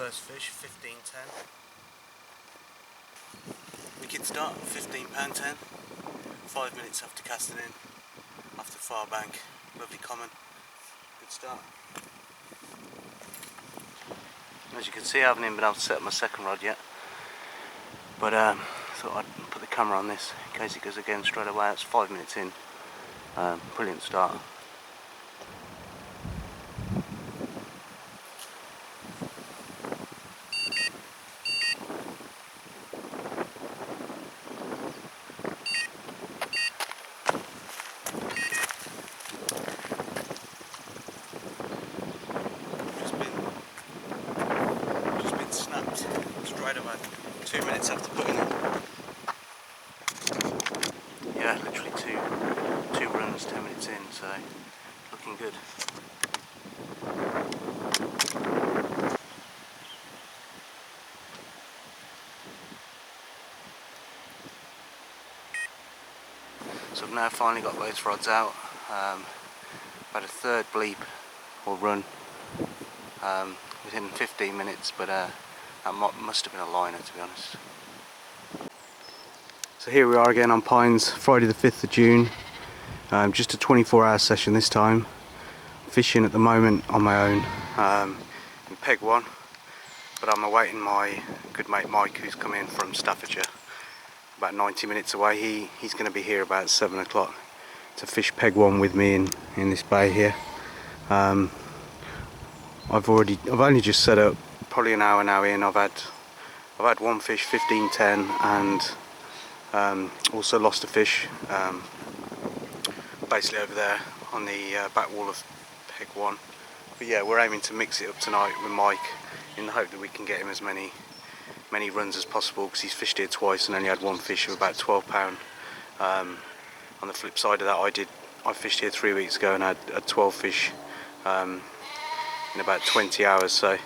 first fish, 15.10. Wicked start, £15.10. 5 minutes after casting in, off the far bank. Lovely common. Good start. As you can see, I haven't even been able to set up my second rod yet. But I thought I'd put the camera on this in case it goes again straight away. It's 5 minutes in. Brilliant start. Just been snapped straight away. 2 minutes after putting it. Yeah, literally two runs, 10 minutes in, so looking good. So I've now finally got both rods out. About a third bleep or run within 15 minutes, but that must have been a liner, to be honest. So here we are again on Pines, Friday the 5th of June. Just a 24-hour session this time. Fishing at the moment on my own in Peg 1, but I'm awaiting my good mate Mike, who's come in from Staffordshire, about 90 minutes away. He's going to be here about 7 o'clock to fish Peg 1 with me in this bay here. I've only just set up, probably an hour now in. I've had one fish, 15.10, and also lost a fish basically over there on the back wall of Peg 1. But yeah, we're aiming to mix it up tonight with Mike in the hope that we can get him as many runs as possible, because he's fished here twice and only had one fish of about £12. On the flip side of that, I fished here 3 weeks ago and had 12 fish in about 20 hours, so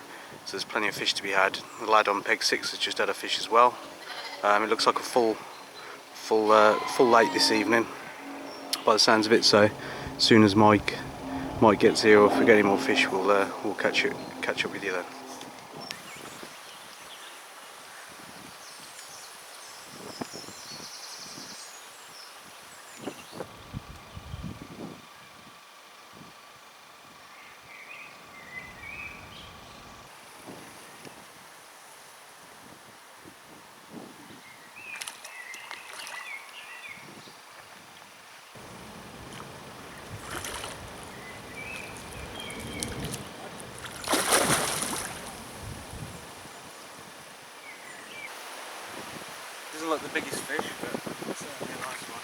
there's plenty of fish to be had. The lad on Peg 6 has just had a fish as well. It looks like a full lake this evening by the sounds of it, so as soon as Mike gets here, or if we get any more fish, we'll catch up with you then. Doesn't look the biggest fish, but it's certainly a nice one.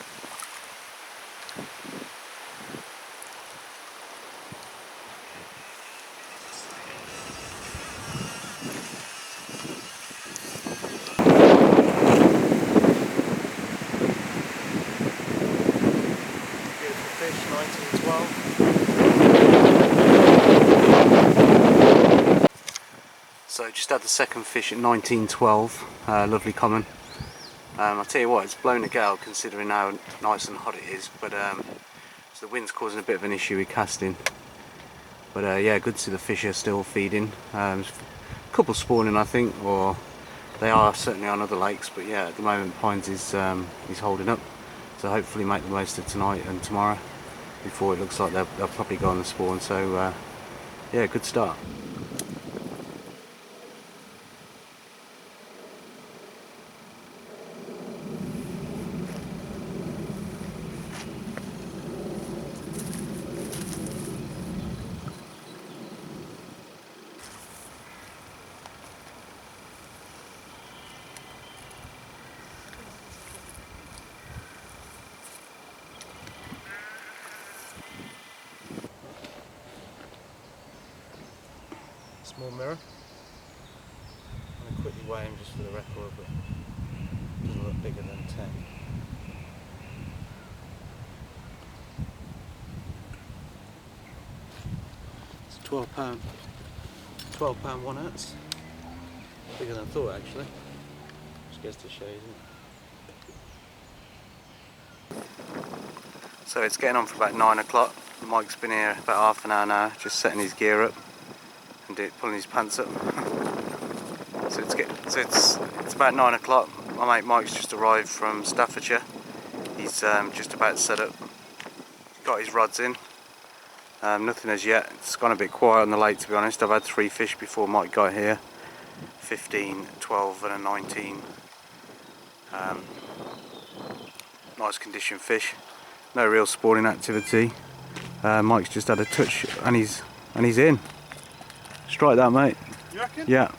Beautiful fish, 1912. So just had the second fish at 1912, lovely common. I'll tell you what, it's blown a gale considering how nice and hot it is, but so the wind's causing a bit of an issue with casting. But yeah, good to see the fish are still feeding. A couple spawning, I think, or they are certainly on other lakes, but yeah, at the moment Pines is holding up. So hopefully make the most of tonight and tomorrow before it looks like they'll probably go on the spawn. So yeah, good start. Small mirror. I'm going to quickly weigh him just for the record, but it doesn't look bigger than 10. It's £12, 1 ounce. Bigger than I thought, actually. Just goes to show you, isn't it? So it's getting on for about 9 o'clock. Mike's been here about half an hour now, just setting his gear up and pulling his pants up. It's about 9 o'clock. My mate Mike's just arrived from Staffordshire. He's just about to set up. Got his rods in. Nothing as yet. It's gone a bit quiet on the lake, to be honest. I've had 3 fish before Mike got here. 15, 12 and a 19. Nice condition fish. No real spawning activity. Mike's just had a touch and he's in. Strike that, mate. You reckon? Yeah.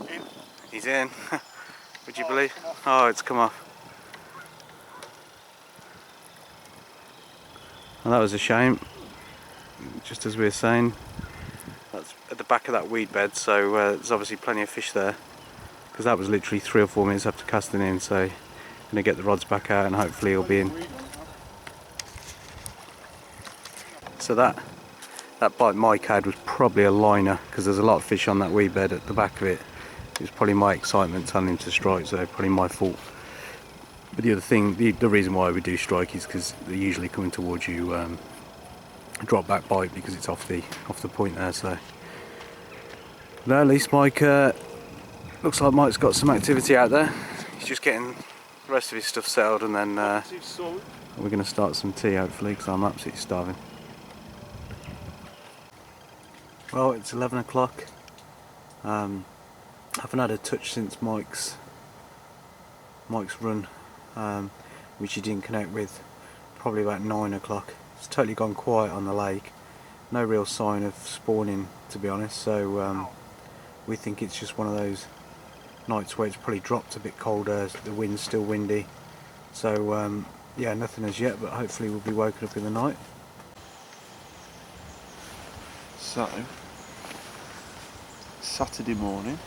In. He's in. Would you believe? Oh, it's come off. Well, that was a shame. Just as we were saying, that's at the back of that weed bed, so there's obviously plenty of fish there. Because that was literally 3 or 4 minutes after casting in, so I'm going to get the rods back out and hopefully he'll be in. So that bite Mike had was probably a liner, because there's a lot of fish on that weed bed at the back of it. It was probably my excitement telling him to strike, so probably my fault. But the other thing, the reason why we do strike is because they're usually coming towards you, drop back bite, because it's off the point there. So, but at least Mike, looks like Mike's got some activity out there. He's just getting the rest of his stuff settled, and then we're going to start some tea hopefully, because I'm absolutely starving. Well, it's 11 o'clock. Haven't had a touch since Mike's run, which he didn't connect with, probably about 9 o'clock. It's totally gone quiet on the lake. No real sign of spawning, to be honest, so we think it's just one of those nights where it's probably dropped a bit colder, the wind's still windy. So yeah, nothing as yet, but hopefully we'll be woken up in the night. So, Saturday morning,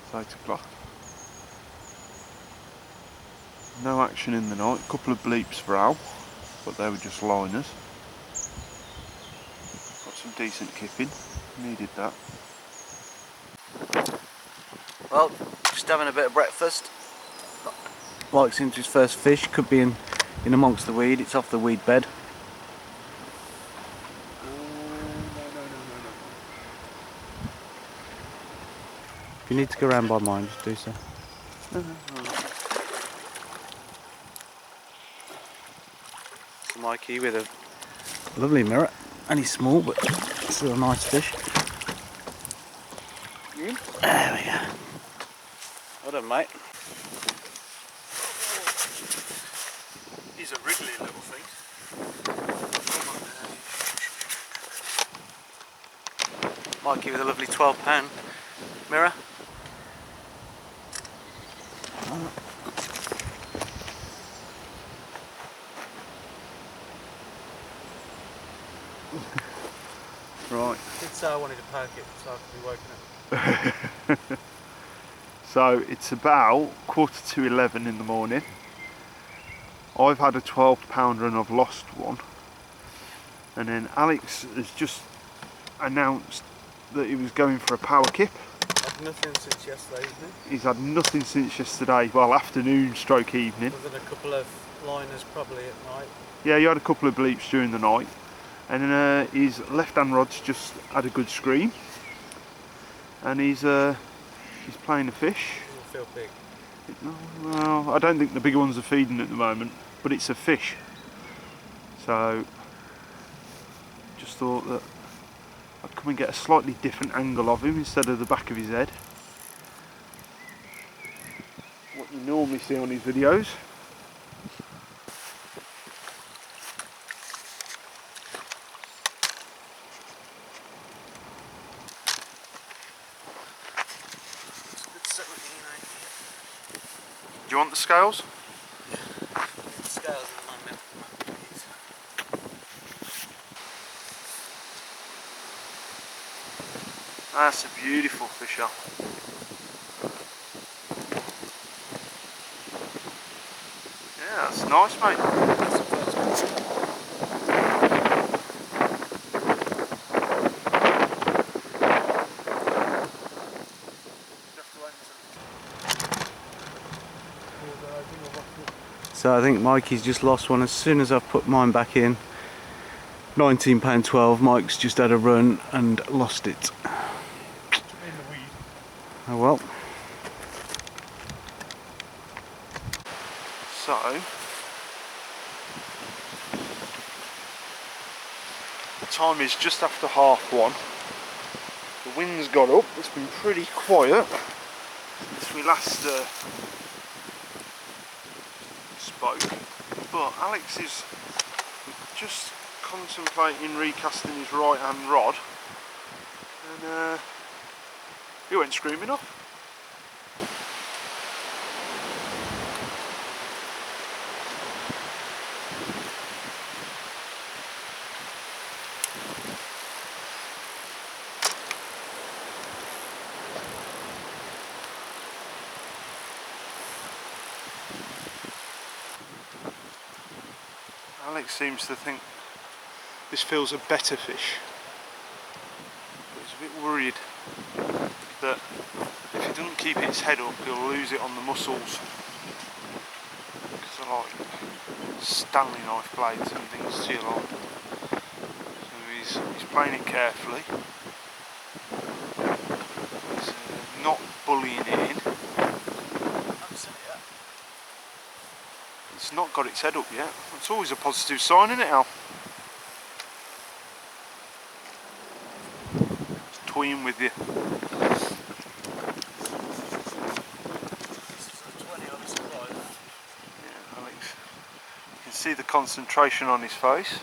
it's 8 o'clock. No action in the night, a couple of bleeps for Al, but they were just liners. Got some decent kipping, needed that. Well, just having a bit of breakfast. Mike's into his first fish, could be in amongst the weed, it's off the weed bed. If you need to go around by mine, just do so. So Mikey with a lovely mirror, and he's small but still a nice fish. There we go. Well done, mate. He's a wriggly little thing. Mikey with a lovely 12-pound mirror. Right. I did say I wanted to park it so I could be woken up. So it's about 11:45 in the morning. I've had a 12-pounder and I've lost one. And then Alex has just announced that he was going for a power kip. I've nothing since yesterday evening. He's had nothing since yesterday, well, afternoon stroke evening. Other than a couple of liners probably at night. Yeah, you had a couple of bleeps during the night. And then his left-hand rod's just had a good scream. And he's playing a fish. Doesn't feel big. Well, I don't think the bigger ones are feeding at the moment, but it's a fish. So, just thought that I'd come and get a slightly different angle of him instead of the back of his head. What you normally see on his videos. Do you want the scales? Yeah. The scales in my milk. That's a beautiful fish up. Yeah, that's nice, mate. So I think Mikey's just lost one as soon as I've put mine back in. £19.12. Mike's just had a run and lost it. In the weed. Oh well. So, the time is just after 1:30. The wind's got up. It's been pretty quiet since we last spoke. But Alex is just contemplating recasting his right hand rod, and he went screaming off. Alex seems to think this feels a better fish, but he's a bit worried that if he doesn't keep its head up, he'll lose it on the muscles, because they're like Stanley knife blades and things to your line. So he's playing it carefully. He's not bullying it in. It's not got its head up yet. It's always a positive sign, isn't it, Al? It's toying with you. Yeah, Alex. You can see the concentration on his face.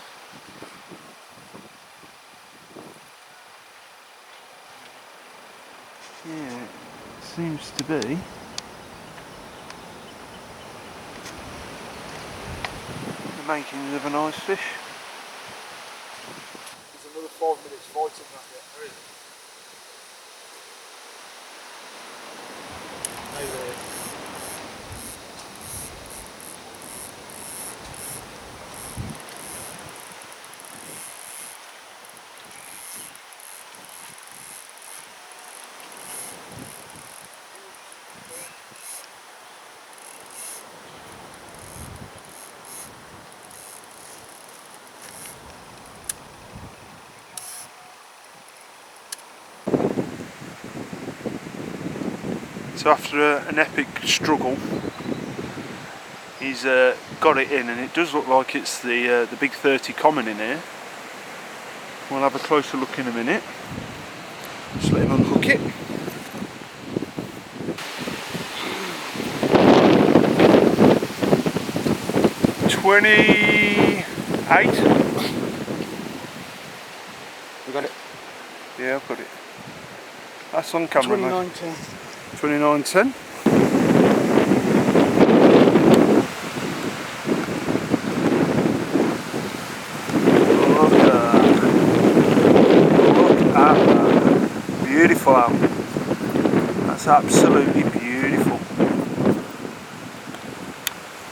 Yeah, it seems to be. Making of a nice fish. There's another 5 minutes fighting that yet, there isn't? So after an epic struggle, he's got it in, and it does look like it's the big 30 common in here. We'll have a closer look in a minute. Just let him unhook it. $28. You got it? Yeah, I've got it. That's on camera. 29.10. 29.10. Look at that. Look at that. Beautiful, Al. That's absolutely beautiful.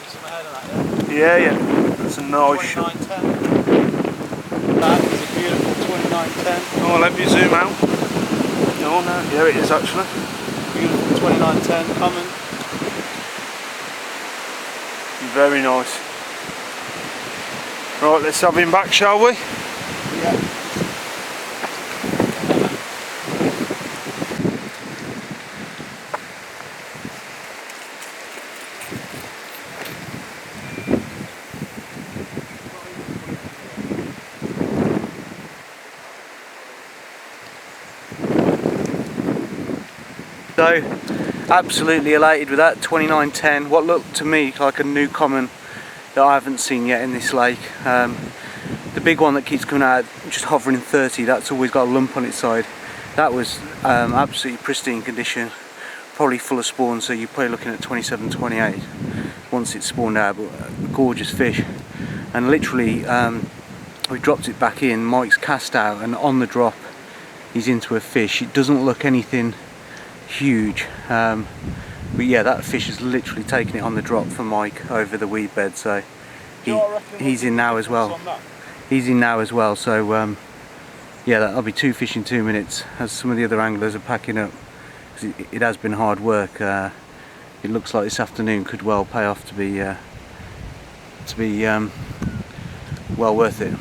Some ahead of that, Yeah, yeah. That's a nice shot. 29.10. That is a beautiful 29.10. Oh, let me zoom out. Oh no, yeah, it is actually. Beautiful 29.10 common. Very nice. Right, let's have him back, shall we? Yeah. So, absolutely elated with that 29.10. What looked to me like a new common that I haven't seen yet in this lake. The big one that keeps coming out, just hovering 30, that's always got a lump on its side. That was absolutely pristine condition, probably full of spawn, so you're probably looking at 27, 28 once it's spawned out. But a gorgeous fish, and literally we dropped it back in. Mike's cast out, and on the drop he's into a fish. It doesn't look anything huge, but yeah, that fish has literally taken it on the drop for Mike over the weed bed, so he's in now as well. He's in now as well, so yeah, that'll be 2 fish in 2 minutes as some of the other anglers are packing up, because it has been hard work. It looks like this afternoon could well pay off to be well worth it.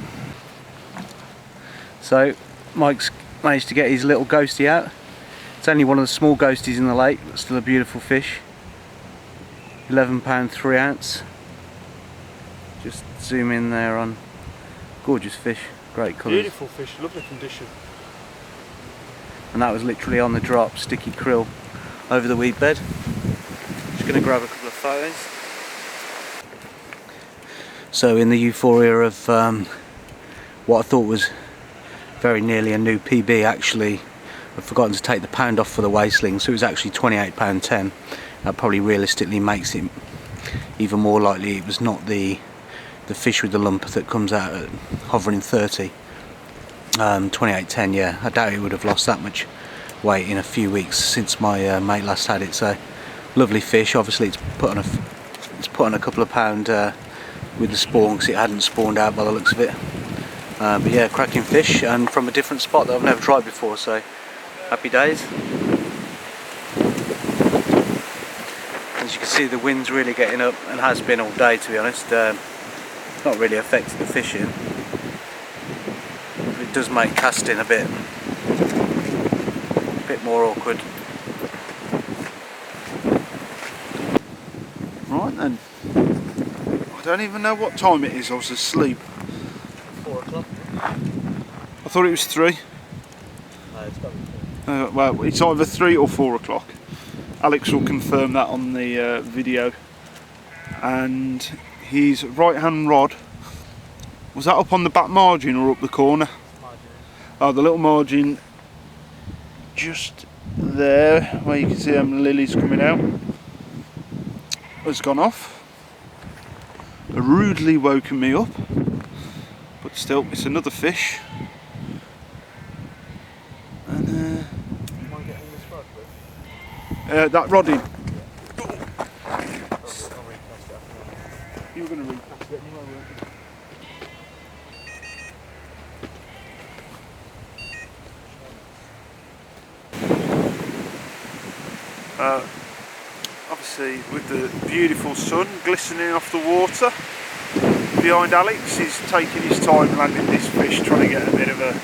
So Mike's managed to get his little ghostie out. It's only one of the small ghosties in the lake, but still a beautiful fish. £11 3 ounce. Just zoom in there on gorgeous fish, great colours. Beautiful fish, lovely condition. And that was literally on the drop, sticky krill over the weed bed. Just going to grab a couple of photos. So in the euphoria of what I thought was very nearly a new PB, actually I've forgotten to take the pound off for the wasteling, so it was actually £28.10. That probably realistically makes it even more likely it was not the fish with the lump that comes out at hovering 30. 28.10, yeah, I doubt it would have lost that much weight in a few weeks since my mate last had it. So lovely fish. Obviously it's put on a couple of pound with the spawn, because it hadn't spawned out by the looks of it. But yeah, cracking fish, and from a different spot that I've never tried before, so happy days. As you can see, the wind's really getting up, and has been all day, to be honest. It's not really affected the fishing. It does make casting a bit more awkward. Right then. I don't even know what time it is, I was asleep. 4 o'clock. I thought it was 3. No, it's got to be 3. Well, it's either 3 or 4 o'clock. Alex will confirm that on the video. And his right hand rod, was that up on the back margin or up the corner? Margin. Oh, the little margin just there, where you can see them lilies coming out, has gone off. Rudely woken me up, but still, it's another fish. And that rod in. You were going to recast it anyway, weren't you? Obviously with the beautiful sun glistening off the water behind Alex, he's taking his time landing this fish, trying to get a bit of a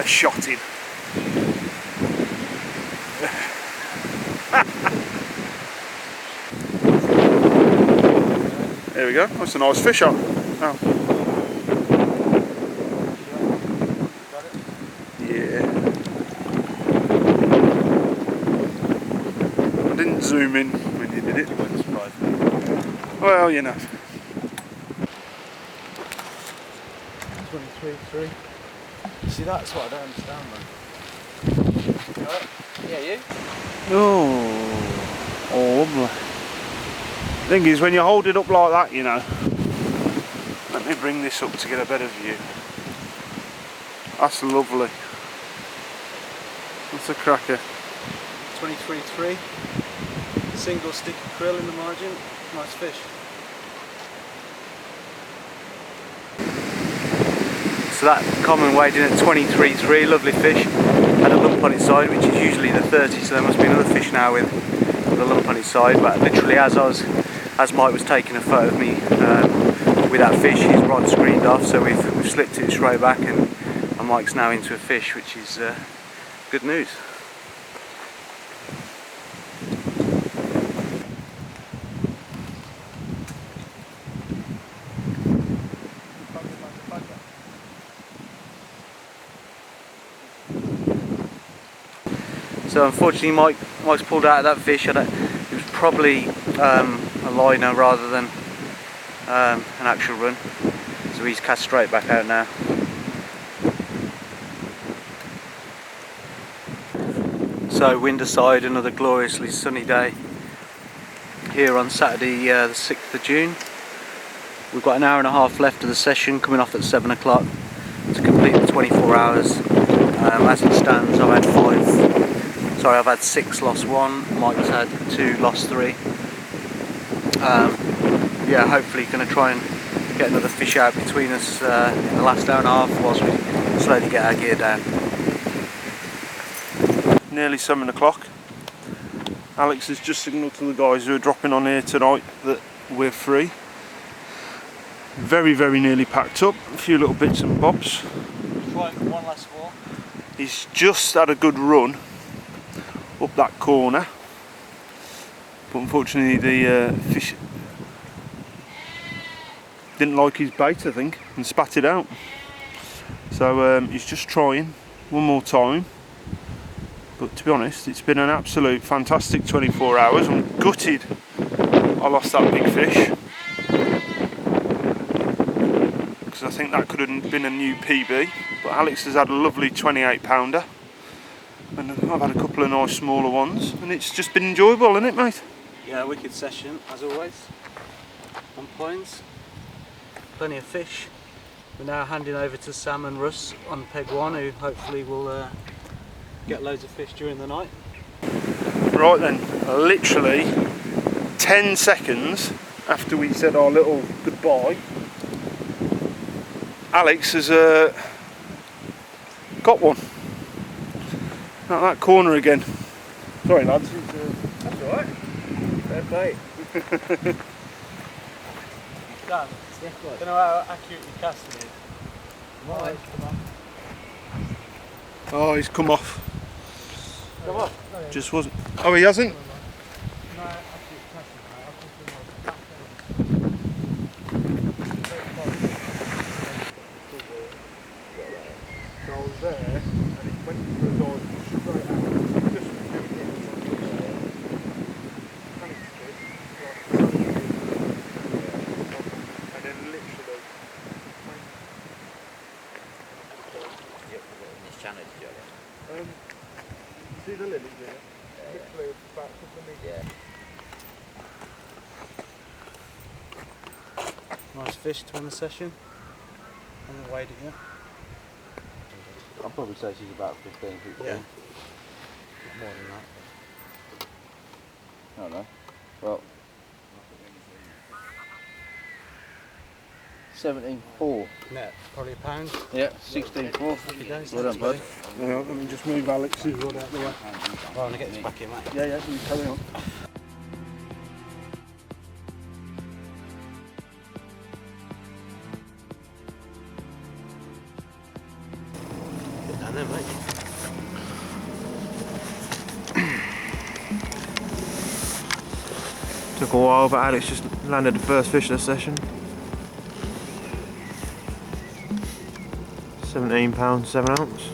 shot in. There we go, that's a nice fish up. Oh. Yeah. I didn't zoom in when you did it. It wouldn't surprise me. Well, you know. 23.3. See, that's what I don't understand, man. Yeah, you? Oh, lovely. Thing is, when you hold it up like that, you know. Let me bring this up to get a better view. That's lovely. That's a cracker. 23.3. Single sticky krill in the margin. Nice fish. So that common weighed in at 23.3, lovely fish. Had a lump on its side, which is usually the 30, so there must be another fish now with a lump on its side. But literally, as Mike was taking a photo of me with that fish, his rod screened off, so we've slipped it straight back, and Mike's now into a fish, which is good news. So unfortunately Mike's pulled out of that fish. It was probably a liner rather than an actual run. So he's cast straight back out now. So wind aside, another gloriously sunny day here on Saturday the 6th of June. We've got an hour and a half left of the session, coming off at 7 o'clock to complete the 24 hours. As it stands, I've had 6, lost 1. Mike's had 2, lost 3. Yeah, hopefully going to try and get another fish out between us in the last hour and a half whilst we slowly get our gear down. Nearly 7 o'clock. Alex has just signalled to the guys who are dropping on here tonight that we're free. Very, very nearly packed up. A few little bits and bobs. one last walk. He's just had a good run up that corner, but unfortunately the fish didn't like his bait, I think, and spat it out. So he's just trying one more time. But to be honest, it's been an absolute fantastic 24 hours. I'm gutted I lost that big fish, because I think that could have been a new PB. But Alex has had a lovely 28 pounder, and I've had a couple of nice smaller ones, and it's just been enjoyable, isn't it, mate? Yeah, wicked session as always on points. Plenty of fish. We're now handing over to Sam and Russ on peg 1, who hopefully will get loads of fish during the night. Right then, literally 10 seconds after we said our little goodbye, Alex has got one. At that corner again. Sorry lads. That's alright. Fair play. Dan, I don't know how accurate your casting is. Right. Oh, he's come off. Come on. Just wasn't. Oh, he hasn't? No, accurate casting, So I was there, and it went through the door straight out. Just and then literally. See the lilies there? Literally about a couple of meters. Nice fish to end the session. I haven't weighed it yet. I'd probably say she's about 15, 16. Yeah. More than that. I don't know. Well, 17.4. Net, probably a pound. Yeah, 16.4. Happy days. Well done, bud. Yeah, let me just move Alex's rod out of the way. Well, I'm going to get this back in, mate. Yeah, you carry on. Get down there, mate. Took a while, but Alex just landed the first fish of the session. £17, 7 ounce.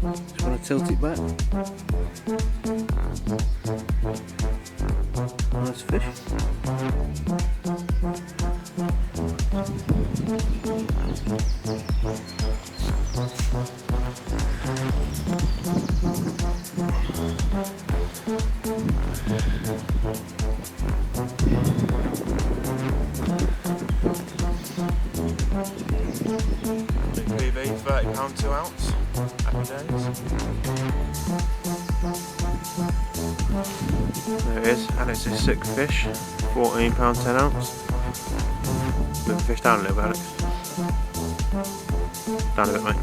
Just want to tilt it back. Nice fish. Big PB, £30, 2 ounce. Happy days. There it is, Alex's sixth fish, £14, 10 ounce. Move the fish down a little bit, Alex. Down a bit, mate.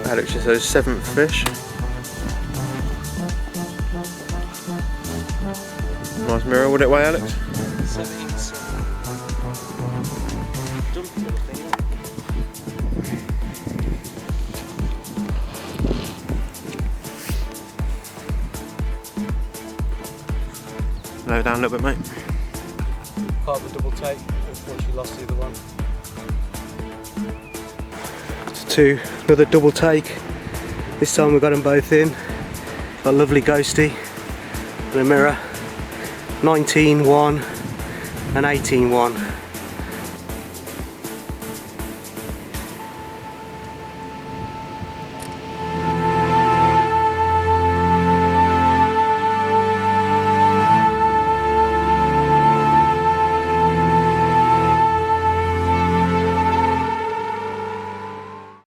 Alex just had his seventh fish. Nice mirror, would it weigh, Alex? 17. Dumped the other thing. Lower down a little bit, mate. Part of the double take, unfortunately lost the other one. Two, another double take. This time we got them both in. Got a lovely ghosty and a mirror. 19-1 and 18-1.